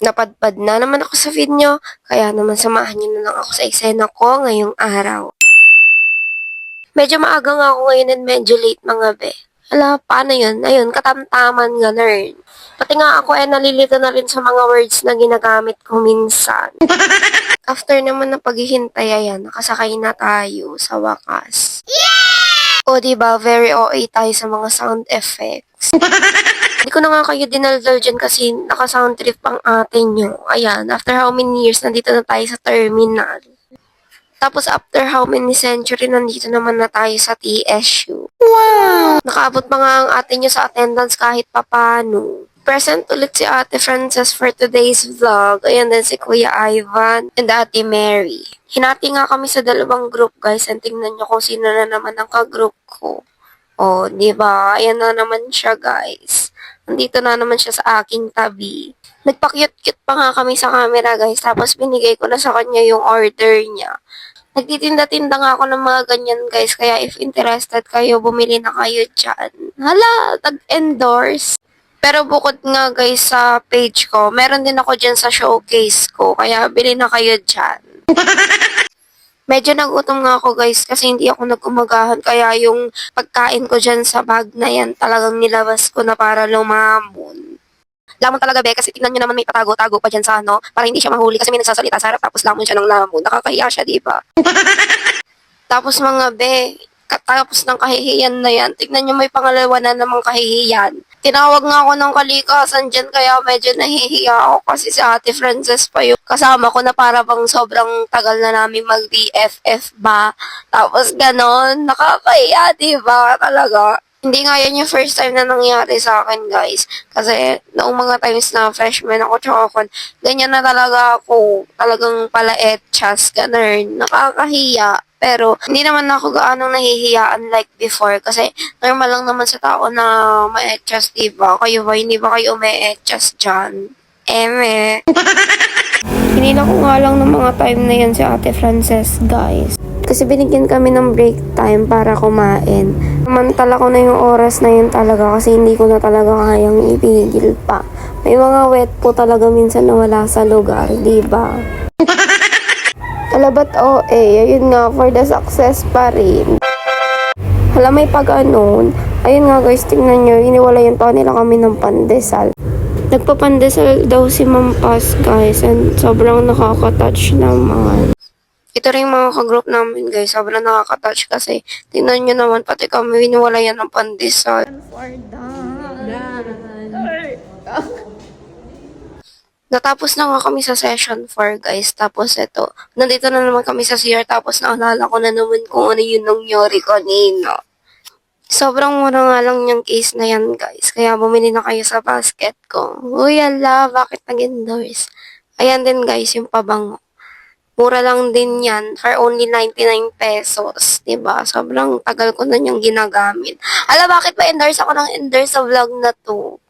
Napadpad na naman ako sa feed nyo, kaya naman samahan nyo na lang ako sa eksena ko ngayong araw. Medyo maaga nga ako ngayon and medyo late mga be. Hala, paano yun? Ayun, katamtaman nga nerd. Pati nga ako nalilito na rin sa mga words na ginagamit ko minsan. After naman ng paghihintay, ayan, nakasakay na tayo sa wakas. O diba, very OA tayo sa mga sound effects. Hindi ko na nga kayo dinaldal dyan kasi naka-sound trip ang atin nyo. Ayan, after how many years, nandito na tayo sa terminal. Tapos after how many century, nandito naman na tayo sa TSU. Wow! Nakaabot pa nga ang atin nyo sa attendance kahit papano. Present ulit si Ate Frances for today's vlog. Ayan din si Kuya Ivan and Ate Mary. Hinati nga kami sa dalawang group guys and tingnan nyo kung sino na naman ang ka-group ko. O, diba? Ayan na naman siya guys. Nandito na naman siya sa aking tabi. Nagpa-cute-cute pa nga kami sa camera guys. Tapos binigay ko na sa kanya yung order niya. Nagtitinda-tinda nga ako ng mga ganyan guys. Kaya if interested kayo, bumili na kayo dyan. Hala, tag-endorse. Pero bukod nga guys sa page ko, meron din ako dyan sa showcase ko. Kaya bili na kayo dyan. Medyo nagutom nga ako guys kasi hindi ako nag-umagahan. Kaya yung pagkain ko dyan sa bag na yan talagang nilabas ko na para lumamon. Lamon talaga be kasi tingnan nyo naman may patago-tago pa dyan sa ano para hindi siya mahuli kasi may nagsasalita sa harap tapos lamon siya ng lamon. Nakakahiya siya diba? Tapos mga be, katapos ng kahihiyan na yan, tignan nyo may pangalawa na namang kahihiyan. Tinawag nga ako ng kalikasan dyan kaya medyo nahihiya ako kasi si Ate Frances pa yung kasama ko na para bang sobrang tagal na namin mag-BFF ba. Tapos ganon, nakakahiya diba talaga. Hindi nga yan yung first time na nangyari sa akin, guys. Kasi, noong mga times na freshman ako, tsaka ganyan na talaga ako. Talagang pala-etchas, ganun. Nakakahiya. Pero, hindi naman ako gaano nahihiya unlike before. Kasi, normal lang naman sa tao na ma-etchas, diba? Kayo ba, hindi ba kayo ma-etchas dyan? Eme. Hinila ko nga lang ng mga time na yan si Ate Frances, guys. Kasi binigyan kami ng break time para kumain. Samantala ko na yung oras na yun talaga kasi hindi ko na talaga kayang ipigil pa. May mga wet po talaga minsan na wala sa lugar, diba? Alabat ayun nga, for the success pa rin. Hala, may pag-anon. Ayun nga guys, tingnan nyo, iniwalayan pa nila kami ng pandesal. Nagpapandesal daw si Ma'am Paz guys and sobrang nakaka-touch naman. Ito rin mga ka-group namin guys, sobrang nakaka-touch kasi tingnan nyo naman pati kami winiwalayan ng pandesal. Natapos na nga kami sa session 4 guys, tapos ito, nandito na naman kami sa CR tapos naalala ko na naman kung ano yun nangyari kanina. Sobrang mura nga lang yung case na yan guys, kaya bumili na kayo sa basket ko. Uy ala, bakit nag-endorse? Ayan din guys, yung pabango. Mura lang din yan for only 99 pesos. Diba? Sobrang tagal ko na yung ginagamit. Ala, bakit ba endorse ako ng endorse sa vlog na to?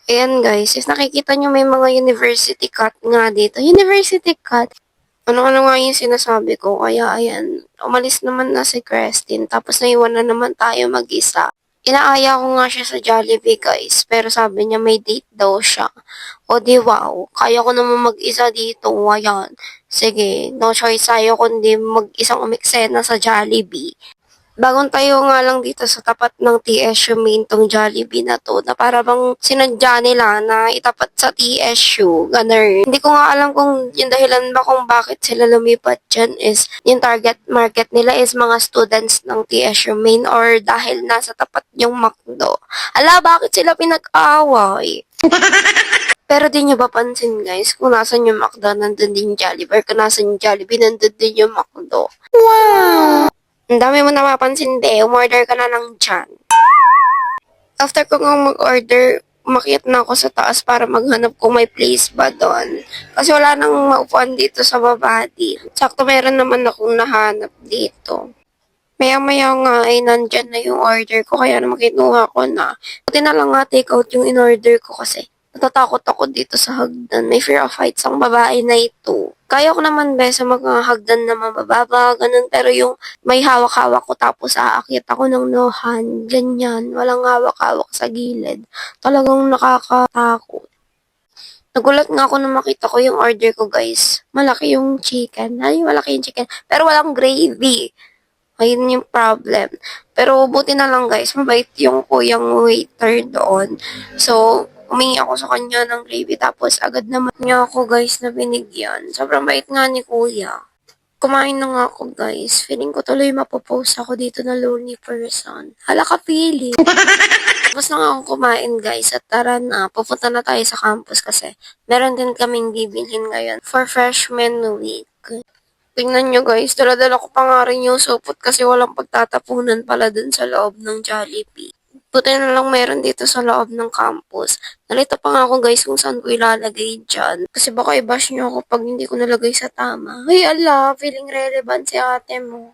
Ayan guys, if nakikita nyo may mga university cut nga dito. University cut? Ano-ano nga yung sinasabi ko. Kaya ayan, umalis naman na si Crestin. Tapos naiwan na naman tayo mag-isa. Inaaya ko nga siya sa Jollibee guys, pero sabi niya may date daw siya. O di wow, kaya ko naman mag-isa dito, ayan. Sige, no choice tayo kundi mag-isang umiksena sa Jollibee. Bagong tayo nga lang dito sa tapat ng TSU main tong Jollibee na to, na para bang sinadya nila na itapat sa TSU, ganun. Hindi ko nga alam kung yung dahilan ba kung bakit sila lumipat dyan is, yung target market nila is mga students ng TSU main or dahil nasa tapat yung McDo. Ala, bakit sila pinag-away? Pero di nyo ba pansin guys, kung nasan yung McDo, nandun din yung Jollibee, or kung nasan yung Jollibee, nandun din yung McDo. Wow! Ang dami mo napapansin, de. Umorder ka na lang dyan. After ko nga mag-order, umakyat na ako sa taas para maghanap kung may place ba doon. Kasi wala nang maupuan dito sa baba din. Sakto meron naman akong nahanap dito. Maya-maya nga ay nandyan na yung order ko, kaya naman kinuha ko na. Buti na lang nga take out yung in-order ko kasi natatakot ako dito sa hagdan. May fear of heights ang babae na ito. Kaya ko naman be sa mga hagdan na mababa, ganun. Pero yung may hawak-hawak ko tapos aakyat ako ng nohan, ganyan. Walang hawak-hawak sa gilid. Talagang nakakatakot. Nagulat nga ako nung makita ko yung order ko, guys. Malaki yung chicken. Ay, malaki yung chicken. Pero walang gravy. Ayun yung problem. Pero buti na lang, guys, mabait yung kuyang waiter doon. So, humingi ako sa kanya ng gravy. Tapos, agad naman niya ako, guys, na binigyan. Sobrang bait nga ni kuya. Kumain na nga ako, guys. Feeling ko tuloy mapopost ako dito na lonely person. Hala ka, feeling. Tapos na nga akong kumain, guys. At tara na, pupunta na tayo sa campus kasi meron din kaming bibilhin ngayon for freshman week. Tingnan nyo, guys, dala-dala ko pa nga rin yung supot kasi walang pagtatapunan pala dun sa loob ng Jollibee. Buti na lang meron dito sa loob ng campus. Nalito pa nga ako, guys, kung saan ko ilalagay dyan. Kasi baka i-bash nyo ako pag hindi ko nalagay sa tama. Ay, ala, feeling relevant si ate mo.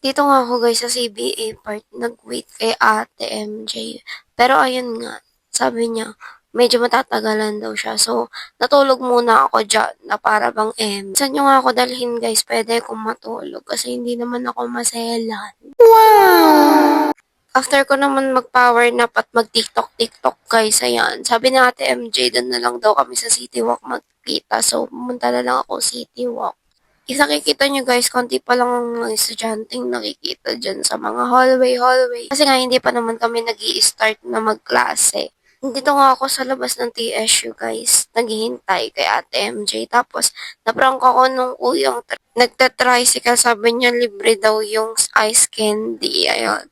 Dito nga ako, guys, sa CBA part, nag-wait kay ate MJ. Pero ayun nga, sabi niya, medyo matatagalan daw siya. So, natulog muna ako dyan na para bang Saan nyo nga ako dalhin, guys? Pwede akong matulog kasi hindi naman ako maselan. Wow! After ko naman mag-power nap at mag-TikTok, guys, ayan. Sabi ni ate MJ, doon na lang daw kami sa City Walk magkita. So, pumunta na lang ako City Walk. If nakikita nyo, guys, konti pa lang ang mga estudyanteng nakikita dyan sa mga hallway. Kasi nga, hindi pa naman kami nag-i-start na magklase. Dito nga ako sa labas ng TSU, guys. Naghihintay kay ate MJ. Tapos, naprank ako nung uyang nagta-tricycle. Sabi niya, libre daw yung ice candy. Ayun.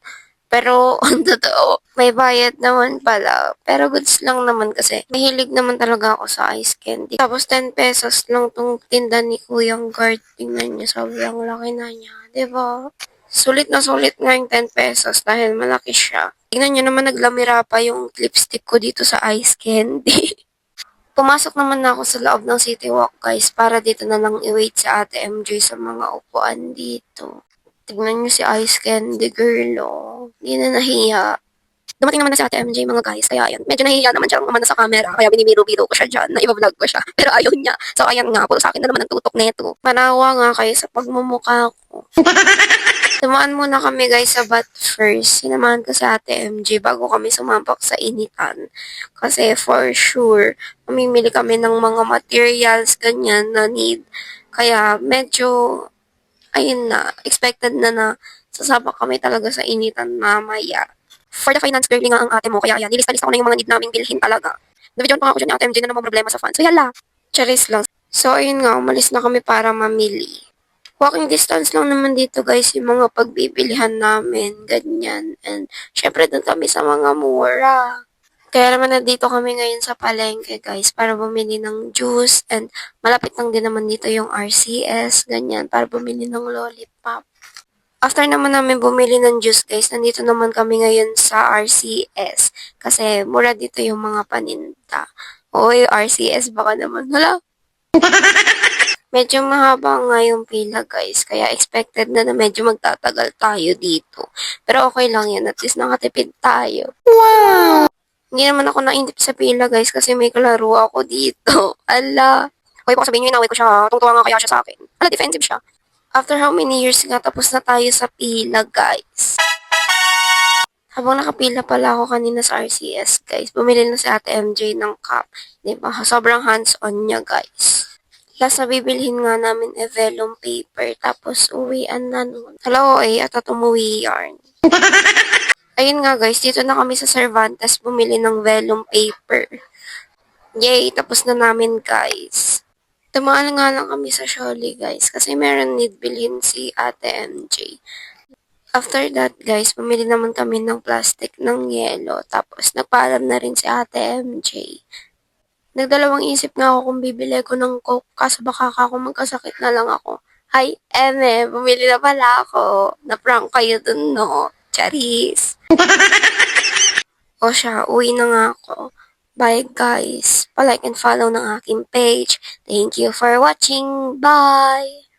Pero, ang totoo, may bayad naman pala. Pero goods lang naman kasi. Mahilig naman talaga ako sa ice candy. Tapos, 10 pesos lang tong tinda ni Kuyang Guard. Tingnan niyo, sobrang laki na niya. Diba? Sulit na sulit nga yung 10 pesos dahil malaki siya. Tingnan niyo naman, naglamira pa yung lipstick ko dito sa ice candy. Pumasok naman na ako sa loob ng City Walk, guys, para dito na lang i-wait si ate MJ sa mga upuan dito. Tignan niyo si Ice Candy Girl, oh. Hindi na nahiya. Dumating naman na si ate MJ, mga guys, kaya yan. Medyo nahiya naman siya naman sa camera, kaya binibiro-biro ko siya dyan, na iba-vlog ko siya. Pero ayaw niya. So, ayan nga, puro sa akin na naman ang tutok neto. Manawa nga kayo sa pagmumukha ko. Dumaan muna kami, guys, sa Bat first. Sinamahan ko si ate MJ bago kami sumampak sa initan. Kasi for sure, mamimili kami ng mga materials, ganyan, na need. Kaya medyo ayun na, expected na sasabak kami talaga sa initan mamaya. For the finance girl nga ang ate mo, kaya yan, nilista-lista ko na yung mga need naming bilhin talaga. Nabidyon pa nga ako dyan ni ate MJ na naman problema sa funds. So, yala, charis lang. So, ayun nga, umalis na kami para mamili. Walking distance lang naman dito, guys, yung mga pagbibilihan namin, ganyan. And, syempre, doon kami sa mga mura. Kaya naman nandito kami ngayon sa palengke, guys, para bumili ng juice and malapit lang din naman dito yung RCS, ganyan, para bumili ng lollipop. After naman namin bumili ng juice, guys, nandito naman kami ngayon sa RCS kasi mura dito yung mga paninda. Oy, RCS, baka naman, hala. Medyo mahaba nga yung pila, guys, kaya expected na medyo magtatagal tayo dito. Pero okay lang yan, at least nakatipid tayo. Wow! Hindi naman ako naintip sa pila, guys, kasi may kalaro ako dito. Ala. Okay po, sabihin nyo, inaway ko siya. Tungtuwa nga kaya siya sa akin. Ala, defensive siya. After how many years nga, tapos na tayo sa pila, guys. Habang nakapila pala ako kanina sa RCS, guys, bumili na si ate MJ ng cup. Diba? Sobrang hands-on niya, guys. Last na bibilhin nga namin vellum paper, tapos uwian na nun. Hello, at umuwi yarn. Ayun nga, guys, dito na kami sa Cervantes bumili ng vellum paper. Yay, tapos na namin, guys. Tumaan nga lang kami sa Sholi, guys, kasi meron need bilhin si ate MJ. After that, guys, bumili naman kami ng plastic ng yelo, tapos nagpaalam na rin si ate MJ. Nagdalawang isip nga ako kung bibili ko ng Coke, kaso baka ako magkasakit na lang ako. Hi, Eme, bumili na pala ako. Na-prank kayo dun, no? Charis. O siya, uwi na nga ako. Bye, guys. Pa-like and follow ng aking page. Thank you for watching. Bye!